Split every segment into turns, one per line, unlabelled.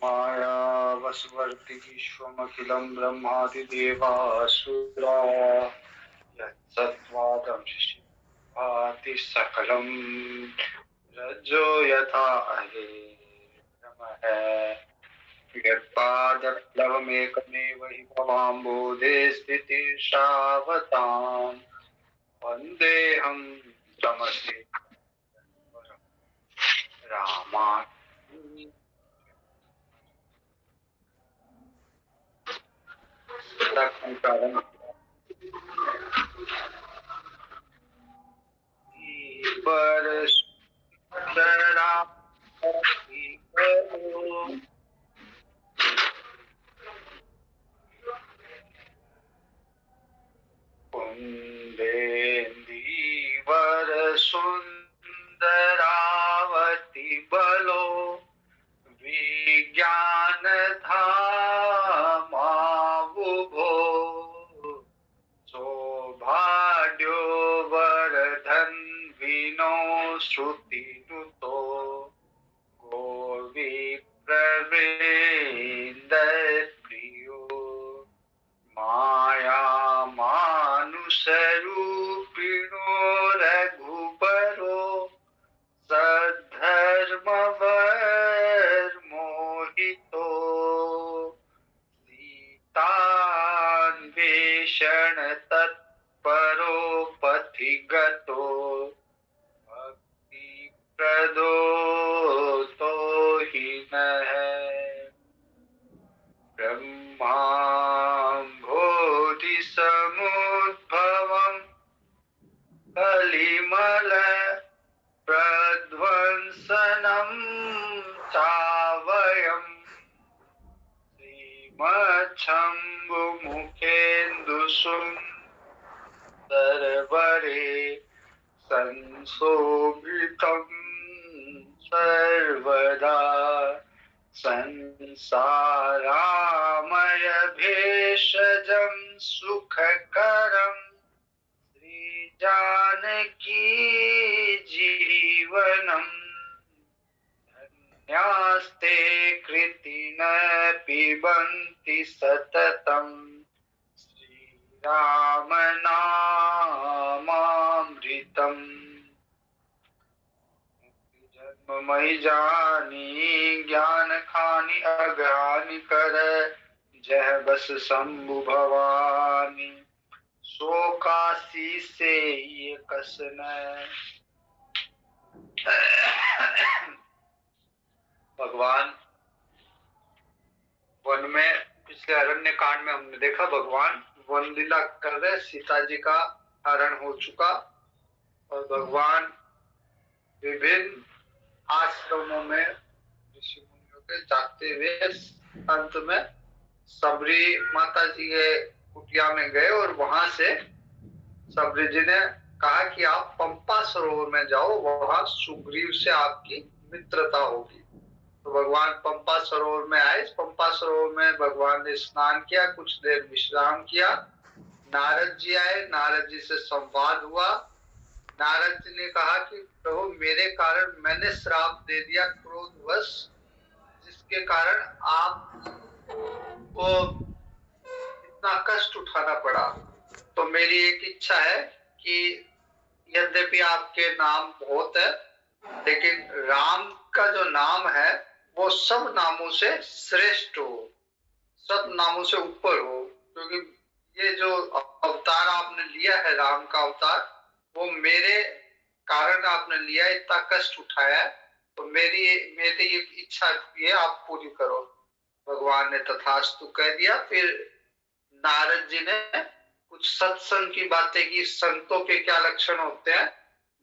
माया वसवर्ति विश्वमखिलं ब्रह्मादिदेवासुरा यत्सत्त्वादं भाति सकलं रज्जो यथा यत्पादप्लवमेकमेव हि भवाम्बोधे स्थितिर्षावताम् वन्देऽहं तमसे रामा कुन्देन्दीवर सुन्दरावति बलो विज्ञान धामावुभो सौभाग्यो वरधन विनो श्रुतिनुतो गोविप्रवृन्द प्रियो माया मानुषरूपिणो रघुबरो सद्धर्मवर्मोहितो सीतान्वेषण तत्परो पथिगतो भक्तिप्रदो तो हि नः ब्रह्माम्भोधिसमुद्भवम् कलिमल प्रध्वंसनं चावयम् श्रीमच्छम्भुमुखेन्दुसुन्दरवरे संशोभितं सर्वदा संसारामय भेषजं सुखकरं श्रीजानकी जीवनम् धन्यास्ते कृतिन पिबन्ति सततं श्रीराम नामामृतम् जन्ममयि जानी ज्ञान खानी अज्ञानी कर जह बस शंभु भवानी सो काशी से ये कसन भगवान वन में पिछले अरण्य कांड में हमने देखा भगवान वन लीला कर रहे सीता जी का हरण हो चुका और भगवान विभिन्न आश्रमों में ऋषि मुनियों के जाते हुए अंत में सबरी माता जी के कुटिया में गए और वहां से सबरी जी ने कहा कि आप पंपा सरोवर में जाओ वहां सुग्रीव से आपकी मित्रता होगी। तो भगवान पंपा सरोवर में आए। पंपा सरोवर में भगवान ने स्नान किया, कुछ देर विश्राम किया। नारद जी आए, नारद जी से संवाद हुआ। नारद जी ने कहा कि प्रभु मेरे कारण मैंने श्राप दे दिया क्रोधवश, जिसके कारण आपको इतना कष्ट उठाना पड़ा। तो मेरी एक इच्छा है कि यद्यपि आपके नाम बहुत है लेकिन राम का जो नाम है वो सब नामों से श्रेष्ठ हो, सब नामों से ऊपर हो, क्योंकि ये जो अवतार आपने लिया है राम का अवतार वो मेरे कारण आपने लिया, इतना कष्ट उठाया, तो मेरी एक इच्छा है आप पूरी करो। भगवान ने तथास्तु कह दिया। फिर नारद जी ने कुछ सत्संग की बातें की, संतों के क्या लक्षण होते हैं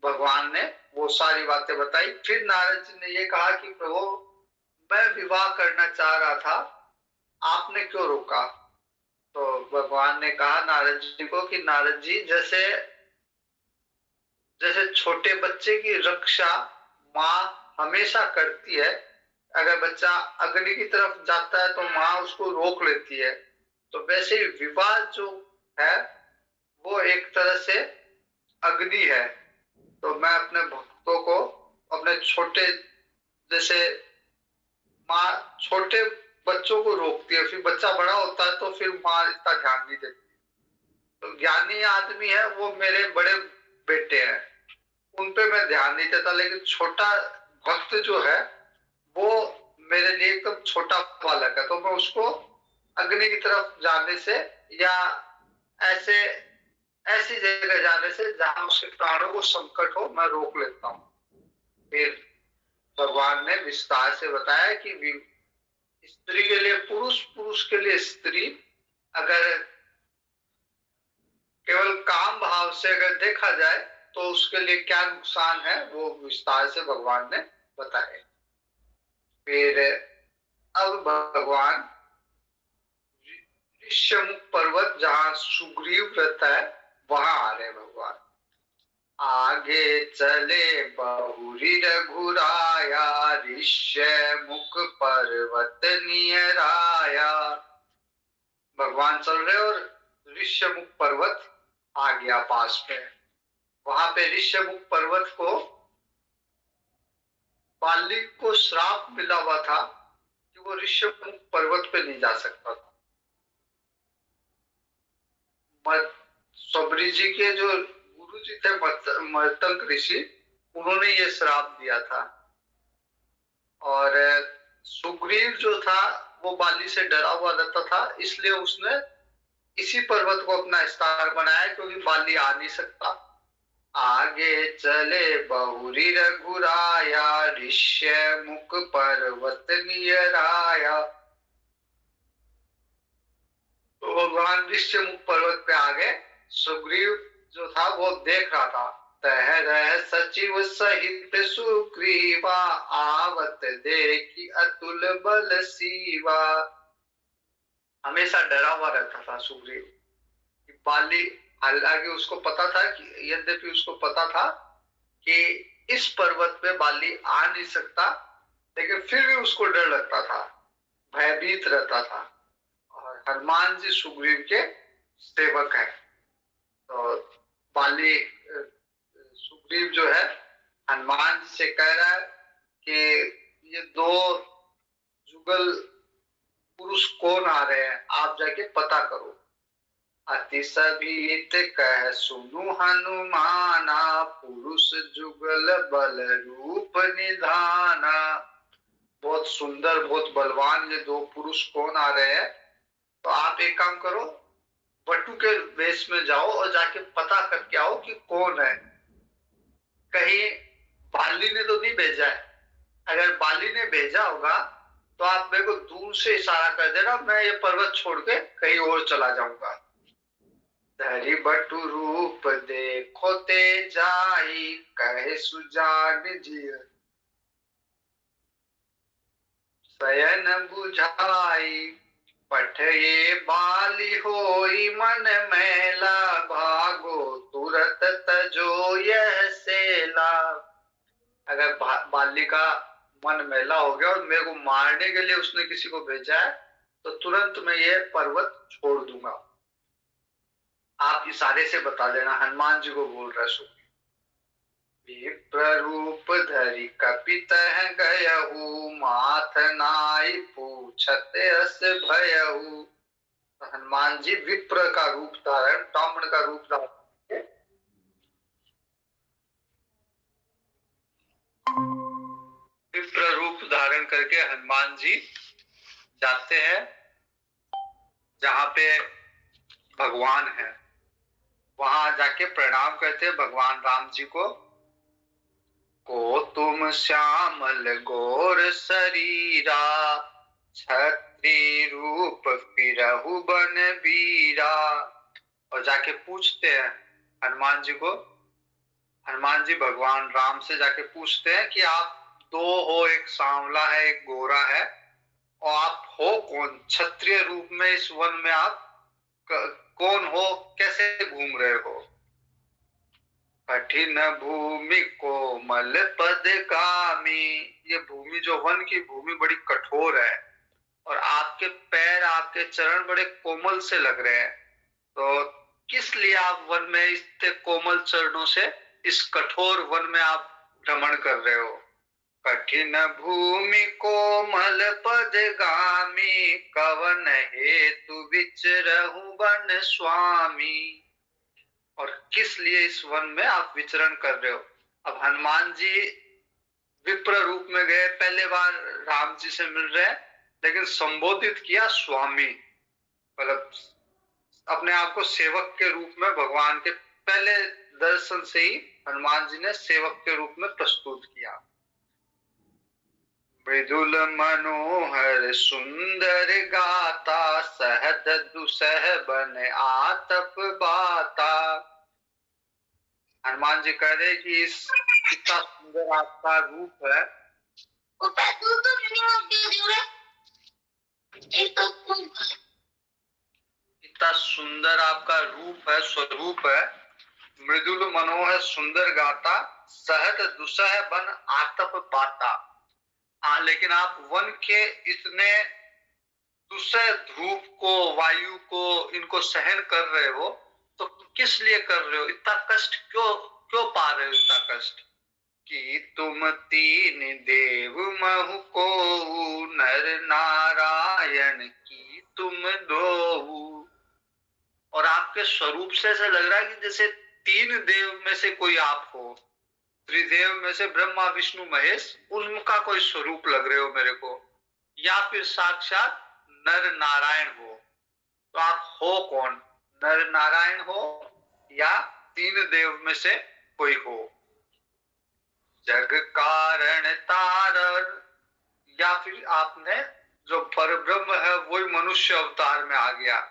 भगवान ने वो सारी बातें बताई। फिर नारद जी ने ये कहा कि प्रभु मैं विवाह करना चाह रहा था, आपने क्यों रोका? तो भगवान ने कहा नारद जी को कि नारद जी जैसे छोटे बच्चे की रक्षा माँ हमेशा करती है, अगर बच्चा अग्नि की तरफ जाता है तो माँ उसको रोक लेती है, तो वैसे ही विवाह जो है वो एक तरह से अग्नि है। तो मैं अपने भक्तों को में छोटे, जैसे माँ छोटे बच्चों को रोकती है, फिर बच्चा बड़ा होता है तो फिर माँ इतना ध्यान नहीं देती। तो ज्ञानी आदमी है वो मेरे बड़े बेटे हैं, उन पे मैं ध्यान नहीं देता, लेकिन छोटा भक्त जो है वो मेरे लिए एकदम छोटा बालक है, तो मैं उसको अग्नि की तरफ जाने से या ऐसे ऐसी जगह जाने से जहां उसके प्राणों को संकट हो, मैं रोक लेता हूँ। फिर भगवान ने विस्तार से बताया कि स्त्री के लिए पुरुष, पुरुष के लिए स्त्री, अगर केवल काम भाव से अगर देखा जाए तो उसके लिए क्या नुकसान है, वो विस्तार से भगवान ने बताया। फिर अब भगवान ऋष्यमुख पर्वत जहां सुग्रीव रहता है वहां आ रहे भगवान। आगे चले बहुरी रघुराया, ऋष्यमुख पर्वत नियर आया। भगवान चल रहे और ऋष्यमुख पर्वत आ गया पास में। वहां पे ऋष्यमुख पर्वत को बाली को श्राप मिला हुआ था कि वो ऋष्यमुख पर्वत पे नहीं जा सकता था। सबरी जी के जो गुरु जी थे मर्तंक ऋषि, उन्होंने ये श्राप दिया था। और सुग्रीव जो था वो बाली से डरा हुआ रहता था, इसलिए उसने इसी पर्वत को अपना स्थान बनाया, क्योंकि बाली आ नहीं सकता। आगे चले बहुरी रघुराया, ऋष्यमुख पर्वत नियर आया। तो भगवान ऋष्यमुख पर्वत पे आ गए। सुग्रीव जो था वो देख रहा था। तह रह सचिव सहित सुग्रीवा, आवत देखी अतुल बल सीवा। हमेशा डरा हुआ रहता था सुग्रीव। बाली, हालांकि उसको पता था कि, यद्यपि उसको पता था कि इस पर्वत पे बाली आ नहीं सकता, लेकिन फिर भी उसको डर लगता था, भयभीत रहता था। और हनुमान जी सुग्रीव के सेवक हैं, तो बाली सुग्रीव जो है हनुमान जी से कह रहा है कि ये दो जुगल पुरुष कौन आ रहे हैं, आप जाके पता करो। अति सभीत कह सुनु हनुमाना, पुरुष जुगल बल रूप निधाना। बहुत सुंदर, बहुत बलवान ये दो पुरुष कौन आ रहे हैं, तो आप एक काम करो, बटू के वेश में जाओ और जाके पता करके आओ कि कौन है। कहीं बाली ने तो नहीं भेजा है। अगर बाली ने भेजा होगा तो आप मेरे को दूर से इशारा कर देना, मैं ये पर्वत छोड़ के कहीं और चला जाऊंगा। धरि बटु रूप देखो ते जाई, कहे सुजान जी शयन बुझाई। पठये बाली होई मन मैला, भागो तुरत तजो यह सेला। अगर बाली का मन मैला हो गया और मेरे को मारने के लिए उसने किसी को भेजा है, तो तुरंत मैं ये पर्वत छोड़ दूंगा। आप इशारे से बता देना, हनुमान जी को बोल रहा सु। प्ररूप धरि कपित गयहु, माथ नाई पूछत अस भयहु। हनुमान जी विप्र का रूप धारण, ब्राह्मण का रूप धारण, विप्र रूप धारण करके हनुमान जी जाते हैं जहां पे भगवान है। वहां जाके प्रणाम करते हैं भगवान राम जी को तुम श्यामल गोर शरीरा, छत्री रूप फिरहु बन बीरा। और जाके पूछते हैं हनुमान जी को, हनुमान जी भगवान राम से जाके पूछते हैं कि आप दो हो, एक सांवला है एक गोरा है, और आप हो कौन? क्षत्रिय रूप में इस वन में आप कौन हो, कैसे घूम रहे हो? कठिन भूमि कोमल पद कामी। ये भूमि जो वन की भूमि बड़ी कठोर है, और आपके पैर, आपके चरण बड़े कोमल से लग रहे हैं, तो किस लिए आप वन में इतने कोमल चरणों से इस कठोर वन में आप भ्रमण कर रहे हो? कठिन भूमि कोमल पदगामी, कवन हेतु विचरहु वन स्वामी। और किस लिए इस वन में आप विचरण कर रहे हो। अब हनुमान जी विप्र रूप में गए, पहले बार राम जी से मिल रहे हैं, लेकिन संबोधित किया स्वामी, मतलब अपने आप को सेवक के रूप में भगवान के पहले दर्शन से ही हनुमान जी ने सेवक के रूप में प्रस्तुत किया। मृदुल मनोहर सुंदर गाता, सहत दुसह बन आतप बाता। हनुमान जी कह रहे कि इस इतना सुंदर आपका रूप है, इतना सुंदर आपका रूप है, स्वरूप है। मृदुल मनोहर सुंदर गाता, सहत दुसह बन आतप पाता। लेकिन आप वन के इतने दुसह धूप को, वायु को, इनको सहन कर रहे हो, तो किस लिए कर रहे हो, इतना कष्ट क्यों पा रहे हो, इतना कष्ट। कि तुम तीन देव महु को, नर नारायण की तुम दो। और आपके स्वरूप से ऐसा लग रहा है कि जैसे तीन देव में से कोई आप हो, त्रिदेव में से ब्रह्मा विष्णु महेश, उनका कोई स्वरूप लग रहे हो मेरे को, या फिर साक्षात नर नारायण हो। तो आप हो कौन, नर नारायण हो या तीन देव में से कोई हो। जग कारण तारण, या फिर आपने जो परब्रह्म है वही मनुष्य अवतार में आ गया।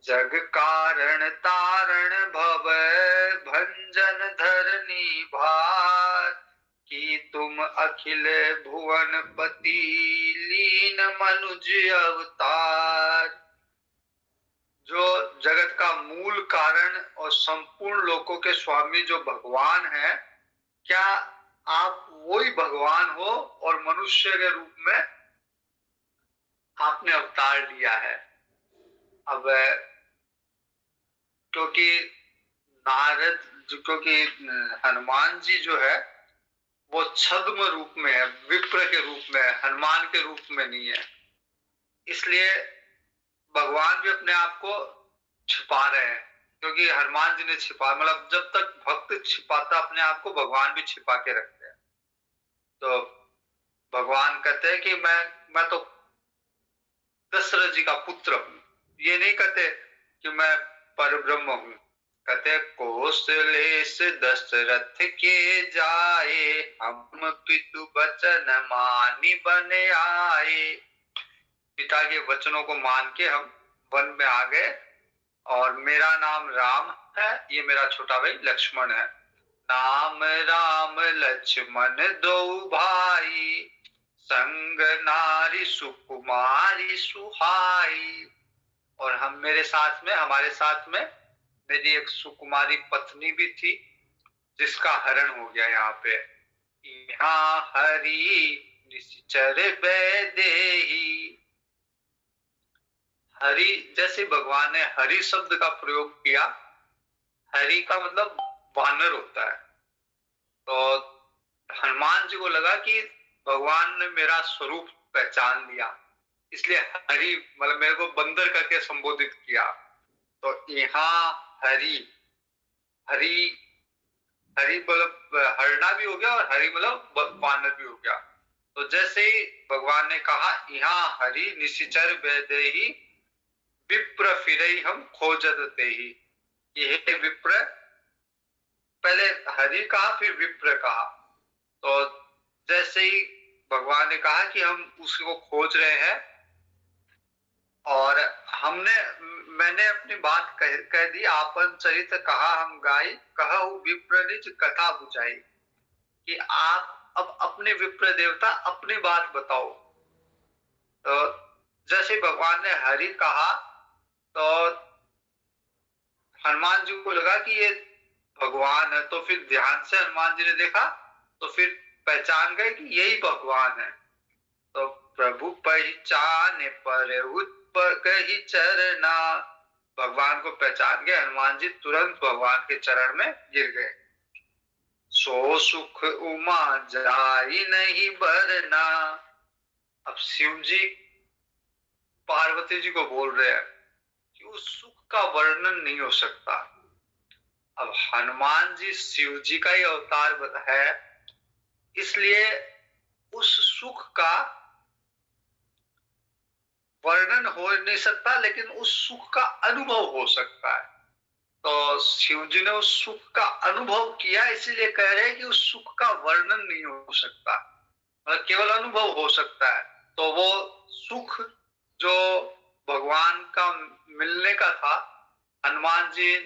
जग कारण तारण भव भंजन धरनी भार, कि तुम अखिल भुवन पति लीन मनुज अवतार। जो जगत का मूल कारण और संपूर्ण लोकों के स्वामी जो भगवान है, क्या आप वही भगवान हो और मनुष्य के रूप में आपने अवतार लिया है। अब क्योंकि नारद, क्योंकि हनुमान जी जो है वो छद्म रूप में है, विप्र के रूप में है, हनुमान के रूप में नहीं है। इसलिए भगवान भी अपने आप को छिपा रहे हैं, क्योंकि हनुमान जी ने छिपा, मतलब जब तक भक्त छिपाता अपने आप को, भगवान भी छिपा के रखते हैं। तो भगवान कहते हैं कि मैं तो दशरथ जी का पुत्र हूं, ये नहीं कहते कि मैं परब्रह्म हूं। कहते कौशलेश दशरथ के जाए, हम पितु वचन मानी बन आए। पिता के वचनों को मान के हम वन में आ गए, और मेरा नाम राम है, ये मेरा छोटा भाई लक्ष्मण है। नाम राम लक्ष्मण दो भाई, संग नारी सुकुमारी सुहाई। और हम हमारे साथ में मेरी एक सुकुमारी पत्नी भी थी, जिसका हरण हो गया यहाँ पे। यहाँ हरि निश्चर वैदेही। हरि, जैसे भगवान ने हरि शब्द का प्रयोग किया, हरि का मतलब वानर होता है। तो हनुमान जी को लगा कि भगवान ने मेरा स्वरूप पहचान लिया, इसलिए हरि मतलब मेरे को बंदर करके संबोधित किया। तो यहाँ हरि, हरि हरि मतलब हरना भी हो गया, और हरि मतलब वानर भी हो गया। तो जैसे ही भगवान ने कहा यहाँ हरि निशिचर वैदेही, विप्र फिरई हम खोजत तेहि। ये विप्र, पहले हरि कहा फिर विप्र कहा। तो जैसे ही भगवान ने कहा कि हम उसको खोज रहे हैं, और मैंने अपनी बात कह दी, आपन चरित कहा हम गाई, कहु विप्र निज कथा बुझाई। कि आप अब अपने विप्र देवता अपनी बात बताओ। तो जैसे भगवान ने हरि कहा, तो हनुमान जी को लगा कि ये भगवान है। तो फिर ध्यान से हनुमान जी ने देखा, तो फिर पहचान गए कि यही भगवान है। तो प्रभु पहचान पर कही चरना, भगवान को पहचान गए हनुमान जी, तुरंत भगवान के चरण में गिर गए। सो सुख उमा जाई नहीं बरना। अब शिव जी पार्वती जी को बोल रहे हैं कि उस सुख का वर्णन नहीं हो सकता। अब हनुमान जी शिव जी का ही अवतार है, इसलिए उस सुख का वर्णन हो नहीं सकता, लेकिन उस सुख का अनुभव हो सकता है। तो शिव जी ने उस सुख का अनुभव किया, इसीलिए कह रहे हैं कि उस सुख का वर्णन नहीं हो सकता, मतलब केवल अनुभव हो सकता है। तो वो सुख जो भगवान का मिलने का था, हनुमान जी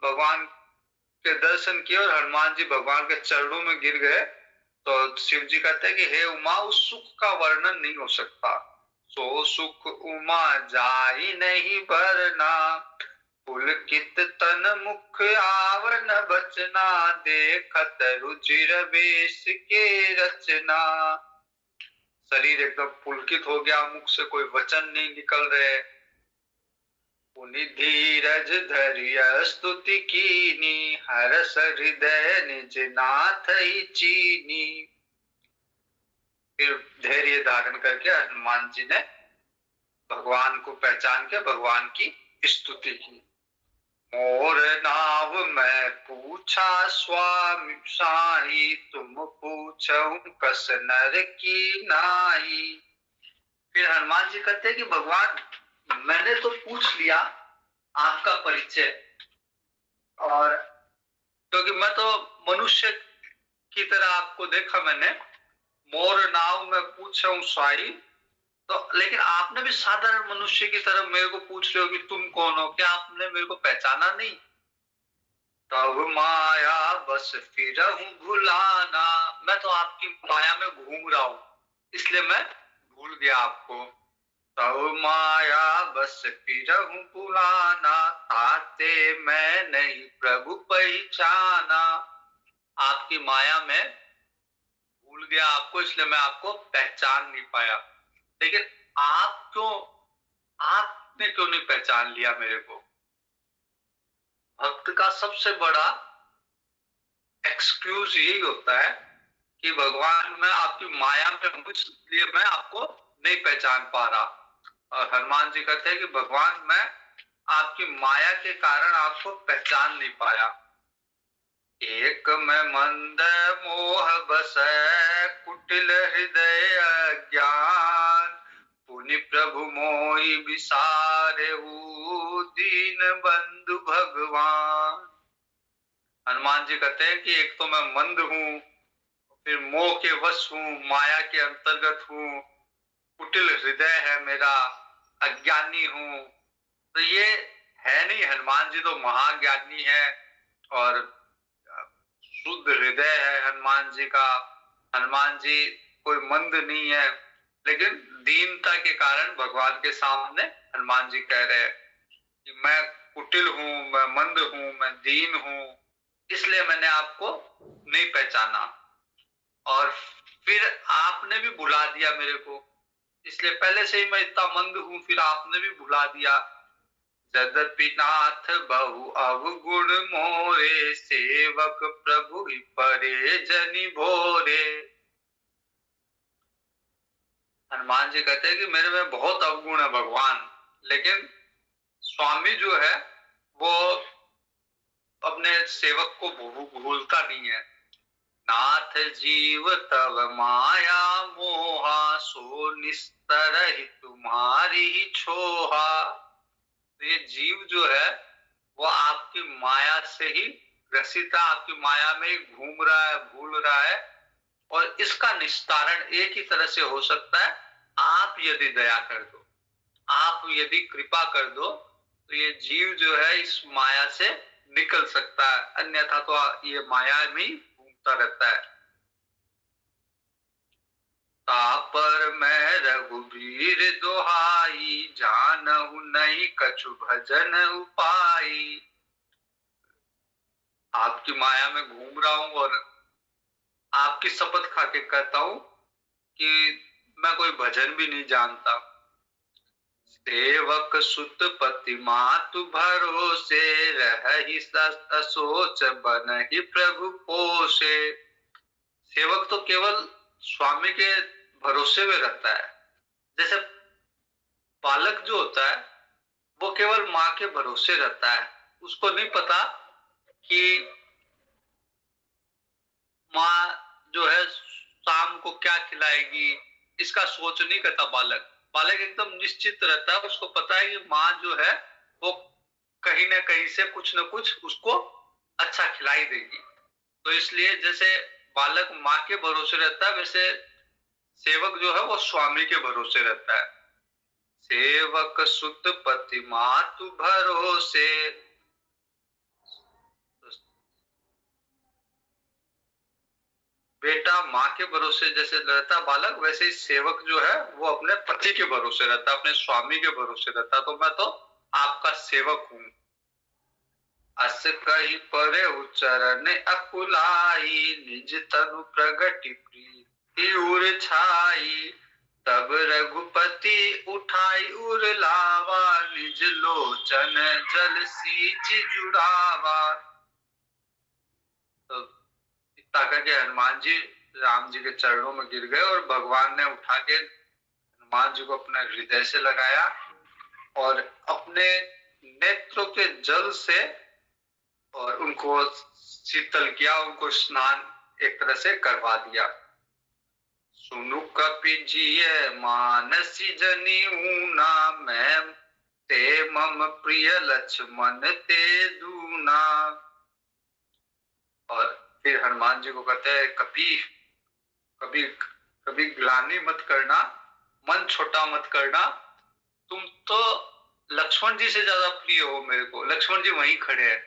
भगवान के दर्शन किए और हनुमान जी भगवान के चरणों में गिर गए। तो शिव जी कहते हैं कि हे उमा, उस सुख का वर्णन नहीं हो सकता। सो सुख उमा जाई नहीं भरना, पुलकित तन मुख आवरण बचना, देखत रुचिर बेश के रचना। शरीर एकदम पुलकित हो गया, मुख से कोई वचन नहीं निकल रहे। पुनि धीरज धरिय स्तुति कीनी, हरस हृदय निज नाथ ही चीनी। फिर धैर्य धारण करके हनुमान जी ने भगवान को पहचान के भगवान की स्तुति की। मोर नाव मैं पूछा स्वामी साई, तुम पूछऊं कस नर की नाई। फिर हनुमान जी कहते हैं कि भगवान मैंने तो पूछ लिया आपका परिचय, और क्योंकि मैं तो मनुष्य की तरह आपको देखा मैंने, मोर नाव में पूछऊं स्वाई, तो लेकिन आपने भी साधारण मनुष्य की तरह मेरे को पूछ रहे हो कि तुम कौन हो, क्या आपने मेरे को पहचाना नहीं? तब माया बस फिरहूं भुलाना, मैं तो आपकी माया में घूम रहा हूं, इसलिए मैं भूल गया आपको। तब माया बस फिरहूं भुलाना, ताते मैं नहीं प्रभु पहचाना। आपकी माया में भूल गया आपको, इसलिए मैं आपको पहचान नहीं पाया। लेकिन आपने क्यों नहीं पहचान लिया मेरे को? भक्त का सबसे बड़ा एक्सक्यूज यही होता है कि भगवान मैं आपकी माया में हूं, इसलिए मैं आपको नहीं पहचान पा रहा। और हनुमान जी कहते हैं कि भगवान मैं आपकी माया के कारण आपको पहचान नहीं पाया। एक में मंद मोह बस, कुटिल हृदय अज्ञान, पुनि प्रभु मोहि विसारे दीन बंधु भगवान। हनुमान जी कहते हैं कि एक तो मैं मंद हूं, फिर मोह के वश हूं, माया के अंतर्गत हूं, कुटिल हृदय है मेरा, अज्ञानी हूं। तो ये है नहीं, हनुमान जी तो महाज्ञानी है और शुद्ध हृदय है हनुमान जी का। हनुमान जी कोई मंद नहीं है, लेकिन दीनता के कारण भगवान के सामने हनुमान जी कह रहे हैं कि मैं कुटिल हूं, मैं मंद हूं, मैं दीन हूं, इसलिए मैंने आपको नहीं पहचाना। और फिर आपने भी भुला दिया मेरे को, इसलिए पहले से ही मैं इतना मंद हूं, फिर आपने भी भुला दिया। यद्यपि नाथ बहु अवगुण मोरे, सेवक प्रभु ही परे जनि भोरे। हनुमान जी कहते हैं कि मेरे में बहुत अवगुण है भगवान, लेकिन स्वामी जो है वो अपने सेवक को भूलता नहीं है। नाथ जीव तव माया मोहा, सो निस्तर ही तुम्हारी ही छोहा। तो ये जीव जो है वो आपकी माया से ही ग्रसित है, आपकी माया में ही घूम रहा है, भूल रहा है। और इसका निस्तारण एक ही तरह से हो सकता है, आप यदि दया कर दो, आप यदि कृपा कर दो, तो ये जीव जो है इस माया से निकल सकता है, अन्यथा तो ये माया में ही घूमता रहता है। तापर मैं रघुबीर दोहाई, जानहु नहीं कछु भजन उपाई। आपकी माया में घूम रहा हूं और आपकी शपथ खाके कहता हूं कि मैं कोई भजन भी नहीं जानता। सेवक सुत पति मातु भरोसे, रहि असोच बन ही प्रभु पोषे। सेवक तो केवल स्वामी के भरोसे में रहता है। जैसे बालक जो होता है वो केवल माँ के भरोसे रहता है, उसको नहीं पता कि माँ जो है शाम को क्या खिलाएगी, इसका सोच नहीं करता बालक। बालक एकदम निश्चित रहता है, उसको पता है कि माँ जो है वो कहीं ना कहीं से कुछ न कुछ उसको अच्छा खिलाई देगी। तो इसलिए जैसे बालक माँ के भरोसे रहता है, वैसे सेवक जो है वो स्वामी के भरोसे रहता है। सेवक सुत पति मातु भरोसे, बेटा माँ के भरोसे जैसे रहता है बालक, वैसे ही सेवक जो है वो अपने पति के भरोसे रहता है, अपने स्वामी के भरोसे रहता है। तो मैं तो आपका सेवक हूँ। अस कही परे उच्चरण अकुलाई, निज तनु प्रगति प्रीति उर छाई। तब रघुपति उठाई उर लावा, निज लोचन जल सींच जुड़ावा। तो इतना करके हनुमान जी राम जी के चरणों में गिर गए और भगवान ने उठा के हनुमान जी को अपने हृदय से लगाया और अपने नेत्रों के जल से और उनको शीतल किया, उनको स्नान एक तरह से करवा दिया। सुनु कपि जिय मानसी जनी ऊना, मैं ते मम प्रिय लक्ष्मण ते दूना। और फिर हनुमान जी को कहते हैं कपि कभी कभी ग्लानि मत करना, मन छोटा मत करना, तुम तो लक्ष्मण जी से ज्यादा प्रिय हो मेरे को। लक्ष्मण जी वहीं खड़े हैं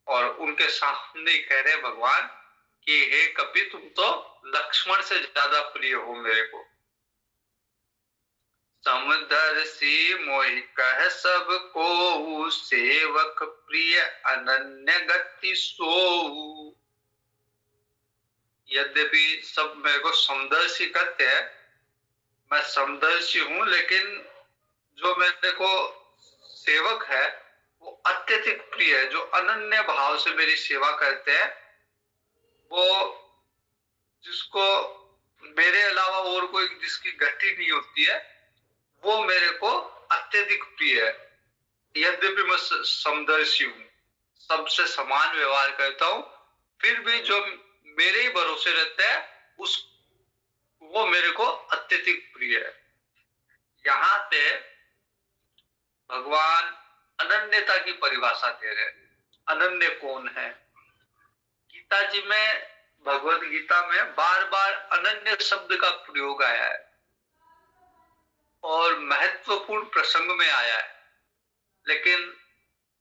और उनके सामने कह रहे भगवान कि हे कपि तुम तो लक्ष्मण से ज्यादा प्रिय हो मेरे को। समदर्शी मोहि कह सब को, सेवक प्रिय अनन्य गति सोऊ। यद्यपि सब मेरे को समदर्शी कहते हैं, मैं समदर्शी हूं, लेकिन जो मेरे को सेवक है वो अत्यधिक प्रिय है। जो अनन्य भाव से मेरी सेवा करते हैं, वो जिसको मेरे अलावा और कोई जिसकी गति नहीं होती है, वो मेरे को अत्यधिक प्रिय है। यद्यपि मैं समदर्शी हूँ, सबसे समान व्यवहार करता हूँ, फिर भी जो मेरे ही भरोसे रहता है उस वो मेरे को अत्यधिक प्रिय है। यहाँ पे भगवान अनन्यता की परिभाषा दे रहे हैं। अनन्य कौन है? गीता जी में, भगवत गीता में बार बार अनन्य शब्द का प्रयोग आया है और महत्वपूर्ण प्रसंग में आया है, लेकिन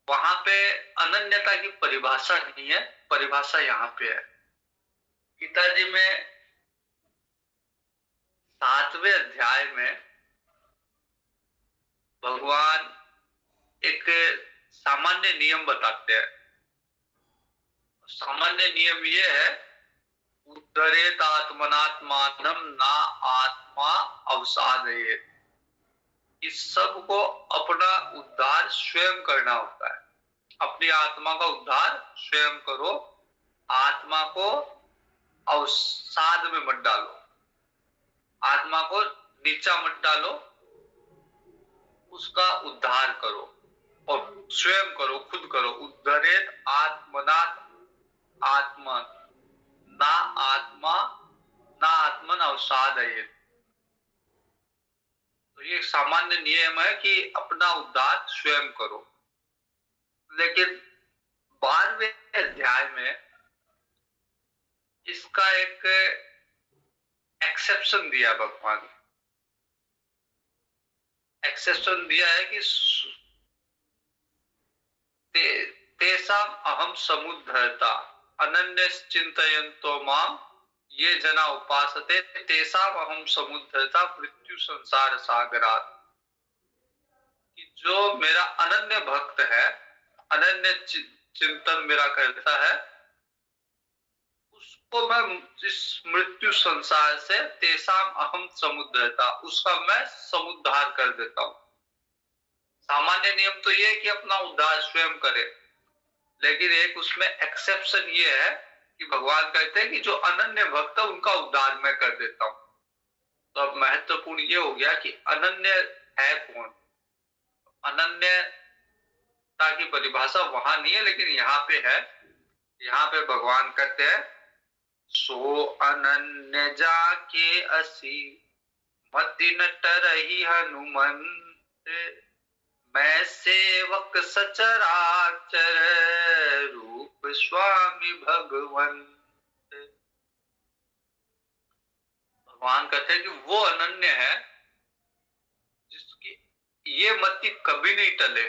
वहां पे अनन्यता की परिभाषा नहीं है, परिभाषा यहाँ पे है। गीता जी में 7वें अध्याय में भगवान एक सामान्य नियम बताते हैं। सामान्य नियम ये है, उद्धरेत आत्मनात्मानम ना आत्मा अवसादयेत। इस सब को अपना उद्धार स्वयं करना होता है। अपनी आत्मा का उद्धार स्वयं करो, आत्मा को अवसाद में मत डालो, आत्मा को नीचा मत डालो, उसका उद्धार करो और स्वयं करो, खुद करो। उद्धरेत आत्मनात् आत्मा ना आत्मा ना आत्मन अवसादयेत। तो ये सामान्य नियम है कि अपना उद्धार स्वयं करो। लेकिन 12वें अध्याय में इसका एक एक्सेप्शन दिया भगवान ने। एक्सेप्शन दिया है कि तेसाम अहम समुद्धरता अनन्य चिंतयन्तो माम ये जना उपासते, तेसाम अहम समुद्धरता मृत्यु संसार सागरात। जो मेरा अनन्य भक्त है, अनन्य चिंतन मेरा करता है, उसको मैं इस मृत्यु संसार से तेसाम अहम समुद्धरता, उसका मैं समुद्धार कर देता हूं। सामान्य नियम तो ये है कि अपना उद्धार स्वयं करे, लेकिन एक उसमें एक्सेप्शन ये है कि भगवान कहते हैं कि जो अनन्य भक्त है उनका उद्धार मैं कर देता हूं। तो अब महत्वपूर्ण ये हो गया कि अनन्य है कौन। अनन्यता की परिभाषा वहां नहीं है, लेकिन यहाँ पे है। यहाँ पे भगवान कहते हैं सो अनन्य जाके असी मति न टरही हनुमंत, मैं सेवक सचराचर रूप स्वामी भगवंत। भगवान कहते हैं कि वो अनन्य है जिसकी ये मति कभी नहीं टले,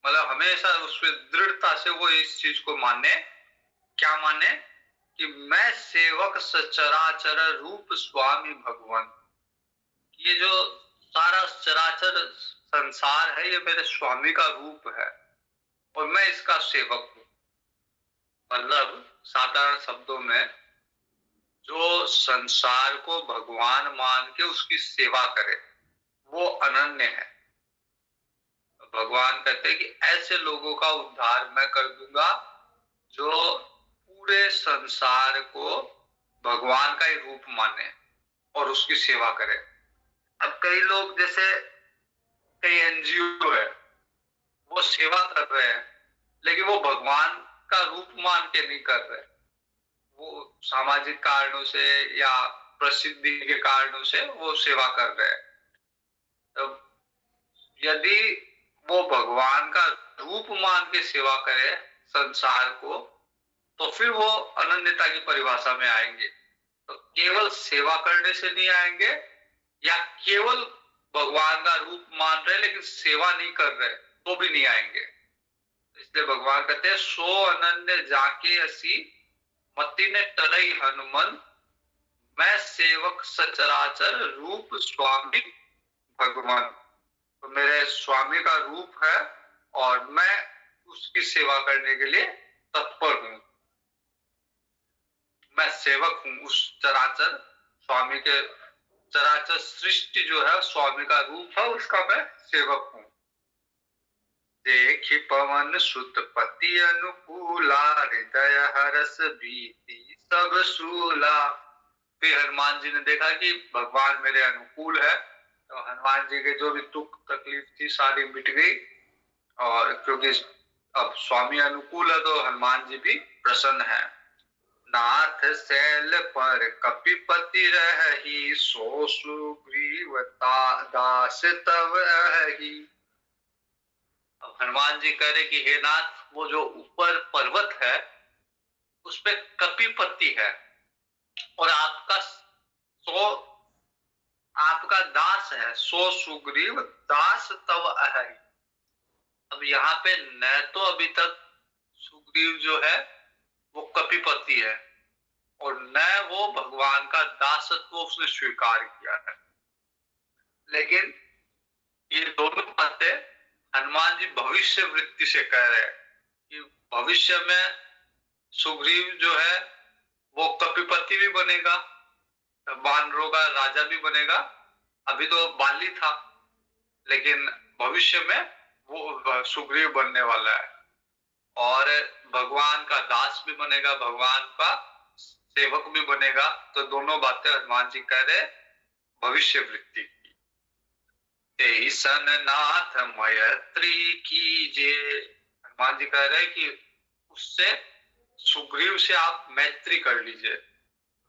मतलब हमेशा उसमें दृढ़ता से वो इस चीज को माने। क्या माने? कि मैं सेवक सचराचर रूप स्वामी भगवान। ये जो सारा चराचर संसार है ये मेरे स्वामी का रूप है और मैं इसका सेवक हूं। मतलब साधारण शब्दों में जो संसार को भगवान मान के उसकी सेवा करे वो अनन्य है। भगवान कहते हैं कि ऐसे लोगों का उद्धार मैं कर दूंगा जो पूरे संसार को भगवान का ही रूप माने और उसकी सेवा करे। अब कई लोग, जैसे कई एनजीओ है, वो सेवा कर रहे हैं लेकिन वो भगवान का रूप मान के नहीं कर रहे, वो सामाजिक कारणों से या प्रसिद्धि के कारणों से वो सेवा कर रहे हैं। तो यदि वो भगवान का रूप मान के सेवा करे संसार को, तो फिर वो अनन्यता की परिभाषा में आएंगे। तो केवल सेवा करने से नहीं आएंगे, या केवल भगवान का रूप मान रहे लेकिन सेवा नहीं कर रहे तो भी नहीं आएंगे। इसलिए भगवान कहते हैं सो अनन्य जाके असी मति ने टरई हनुमंत, मैं सेवक सचराचर रूप स्वामी भगवान। तो मेरे स्वामी का रूप है और मैं उसकी सेवा करने के लिए तत्पर हूं। मैं सेवक हूं उस चराचर स्वामी के। चराचर सृष्टि जो है स्वामी का रूप है, उसका मैं सेवक हूं। देखी पवन सुत पति अनुकूला, हृदय हरस भीति सब सूला। फिर हनुमान जी ने देखा कि भगवान मेरे अनुकूल है, तो हनुमान जी के जो भी दुख तकलीफ थी सारी मिट गई। और क्योंकि अब स्वामी अनुकूल है तो हनुमान जी भी प्रसन्न है। नाथ शैल पर कपिपति रही, सो सुग्रीव दास तव अहि। अब हनुमान जी कह रहे कि हे नाथ, वो जो ऊपर पर्वत है उस पे कपिपति है और आपका दास है, सो सुग्रीव दास तव अहि। अब यहाँ पे न तो अभी तक सुग्रीव जो है वो कपिपति है और न वो भगवान का दासत्व उसने स्वीकार किया है, लेकिन ये दोनों बातें हनुमान जी भविष्य वृत्ति से कह रहे हैं कि भविष्य में सुग्रीव जो है वो कपिपति भी बनेगा, वानरों का राजा भी बनेगा। अभी तो बाली था, लेकिन भविष्य में वो सुग्रीव बनने वाला है और भगवान का दास भी बनेगा, भगवान का सेवक भी बनेगा। तो दोनों बातें हनुमान जी कह रहे भविष्य वृत्ति की। सन नाथ मैत्री कीजे, हनुमान जी कह रहे कि उससे सुग्रीव से आप मैत्री कर लीजिए।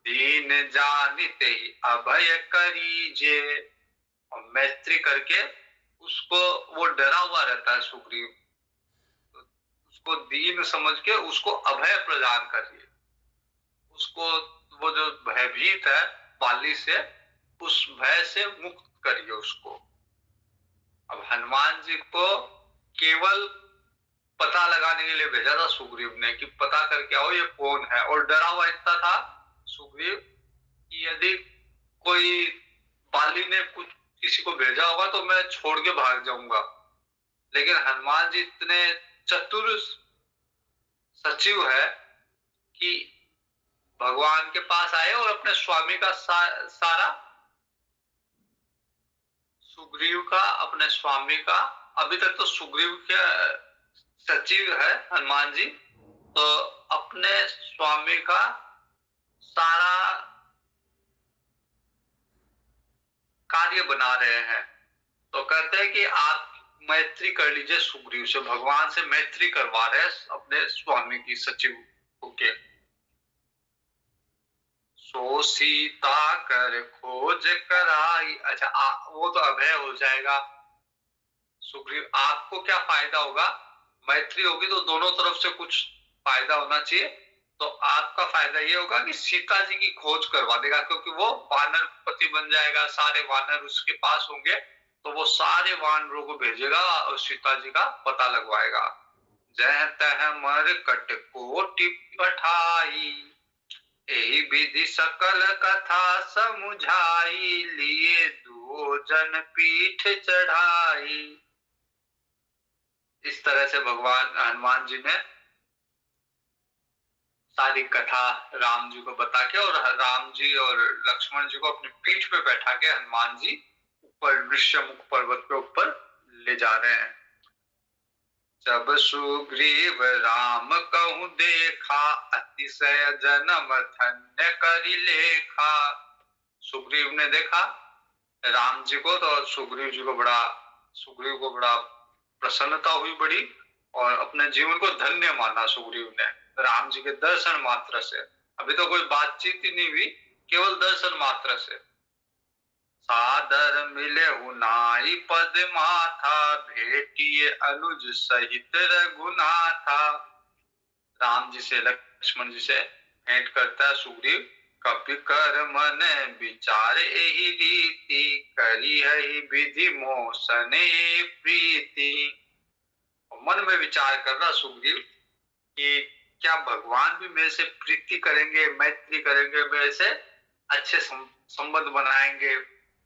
दीन जानिते ही अभय करीजे, और मैत्री करके उसको, वो डरा हुआ रहता है सुग्रीव, उसको दीन समझ के उसको अभय प्रदान करिए। उसको वो जो भयभीत है बाली से, उस भय से मुक्त करिए उसको। अब हनुमान जी को केवल पता लगाने के लिए भेजा था सुग्रीव ने कि पता करके आओ ये कौन है, और डरा हुआ इतना था सुग्रीव कि यदि कोई बाली ने कुछ किसी को भेजा होगा तो मैं छोड़ के भाग जाऊंगा। लेकिन हनुमान जी इतने चतुर सचिव है कि भगवान के पास आए और अपने स्वामी का सारा सुग्रीव का, अपने स्वामी का अभी तक तो सुग्रीव के सचिव है हनुमान जी, तो अपने स्वामी का सारा कार्य बना रहे हैं। तो कहते हैं कि आप मैत्री कर लीजिए सुग्रीव से, भगवान से मैत्री करवा रहे हैं अपने स्वामी की, सचिव के। सो सीता कर खोज कराई, अच्छा वो तो अभय हो जाएगा सुग्रीव। आपको क्या फायदा होगा, मैत्री होगी तो दोनों तरफ से कुछ फायदा होना चाहिए। तो आपका फायदा ये होगा कि सीता जी की खोज करवा देगा, क्योंकि वो वानर पति बन जाएगा, सारे वानर उसके पास होंगे, तो वो सारे वानरों को भेजेगा और सीता जी का पता लगवाएगा। जह तह मर कट कोटि पठाई, यही विधि सकल कथा समुझाई, लिए दो जन पीठ चढ़ाई। इस तरह से भगवान हनुमान जी ने सारी कथा राम जी को बता के, और राम जी और लक्ष्मण जी को अपनी पीठ पे बैठा के हनुमान जी ऊपर ऋष्यमुख पर्वत के ऊपर ले जा रहे हैं। जब सुग्रीव राम कहूं देखा, अतिशय जन्म धन्य करि लेखा। सुग्रीव ने देखा राम जी को, तो सुग्रीव को बड़ा प्रसन्नता हुई बड़ी, और अपने जीवन को धन्य माना सुग्रीव ने राम जी के दर्शन मात्र से। अभी तो कोई बातचीत ही नहीं हुई, केवल दर्शन मात्र से। सादर मिले हुनाई पद माथा, भेटिए अनुज सहित रघुनाथा। राम जी से लक्ष्मण जी से भेंट करता है सुग्रीव। कपि कर मन विचार एहि रीति, करी है विधि मोसने प्रीति। मन में विचार कर रहा सुग्रीव कि क्या भगवान भी मेरे से प्रीति करेंगे, मैत्री करेंगे, मेरे से अच्छे संबंध बनाएंगे,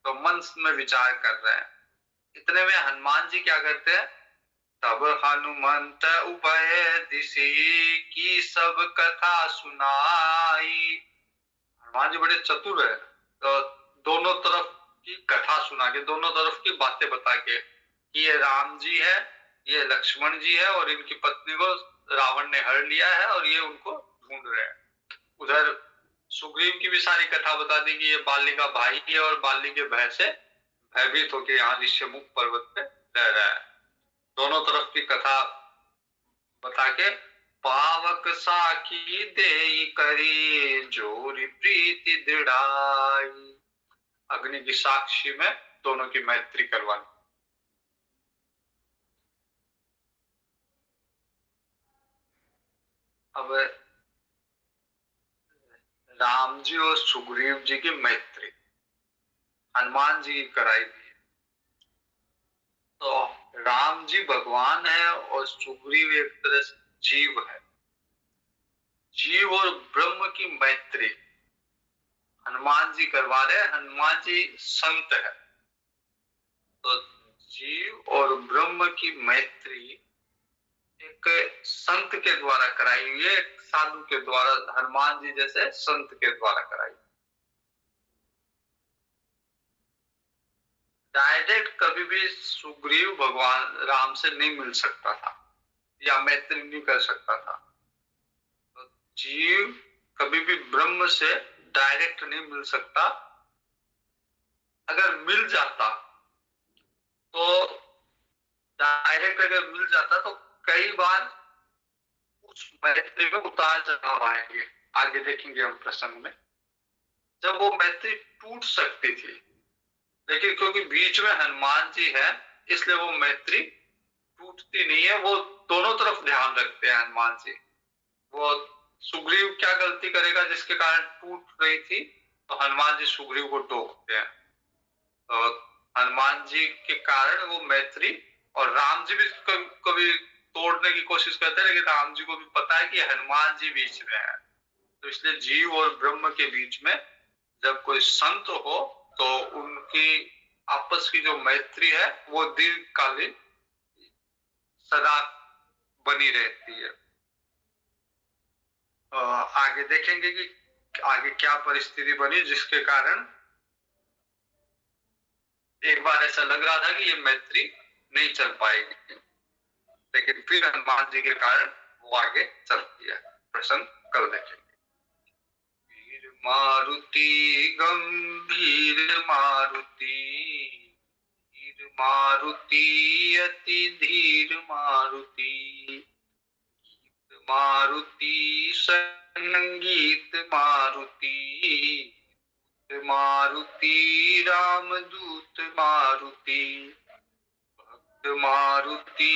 तो मन में विचार कर रहे हैं। इतने में हनुमान जी क्या करते हैं, तब हनुमंत उभय दिशि, की सब कथा सुनाई। हनुमान जी बड़े चतुर है, तो दोनों तरफ की कथा सुना के, दोनों तरफ की बातें बता के, कि ये राम जी है, ये लक्ष्मण जी है, और इनकी पत्नी को रावण ने हर लिया है और ये उनको ढूंढ रहे हैं। उधर सुग्रीव की भी सारी कथा बता दी कि ये बाली का भाई है, और बाली के भय से भयभीत होकर यहाँ ऋष्यमुख पर्वत पे रह रहा है। दोनों तरफ की कथा बता के, पावक साखी देई करी, जोरी प्रीति दृढ़ाई। अग्नि की साक्षी में दोनों की मैत्री करवानी। अब राम जी और सुग्रीव जी की मैत्री हनुमान जी कराई दी है। तो राम जी भगवान है और सुग्रीव एक तरह से जीव है। जीव और ब्रह्म की मैत्री हनुमान जी करवा रहे हैं। हनुमान जी संत है, तो जीव और ब्रह्म की मैत्री एक संत के द्वारा कराई हुई है, एक साधु के द्वारा, हनुमान जी जैसे संत के द्वारा कराई। डायरेक्ट कभी भी सुग्रीव भगवान राम से नहीं मिल सकता था या मैत्री नहीं कर सकता था। तो जीव कभी भी ब्रह्म से डायरेक्ट नहीं मिल सकता। अगर मिल जाता तो डायरेक्ट अगर मिल जाता तो कई बार उस मैत्री में उतार चढ़ाव आएंगे। आगे देखेंगे हम प्रसंग में, जब वो मैत्री टूट सकती थी, लेकिन क्योंकि बीच में हनुमान जी है इसलिए वो मैत्री टूटती नहीं है। वो दोनों तरफ ध्यान रखते हैं हनुमान जी। वो सुग्रीव क्या गलती करेगा जिसके कारण टूट रही थी, तो हनुमान जी सुग्रीव को टोकते हैं। तो हनुमान जी के कारण वो मैत्री, और राम जी भी कभी तोड़ने की कोशिश करते हैं, लेकिन राम जी को भी पता है कि हनुमान जी बीच में है। तो इसलिए जीव और ब्रह्म के बीच में जब कोई संत हो तो उनकी आपस की जो मैत्री है वो दीर्घकालीन सदा बनी रहती है। आगे देखेंगे कि आगे क्या परिस्थिति बनी जिसके कारण एक बार ऐसा लग रहा था कि ये मैत्री नहीं चल पाएगी, लेकिन फिर हनुमान जी के कारण वो आगे चलती है। प्रसंग कल देखेंगे। वीर मारुति गंभीर मारुति, वीर मारुति अति धीर मारुति, मारुति संगीत मारुति, मारुति रामदूत मारुति, भक्त मारुति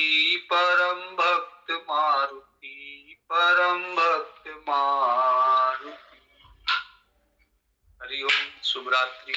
परम भक्त मारुति, परम भक्त मारुति। हरि ओम, शुभ रात्रि।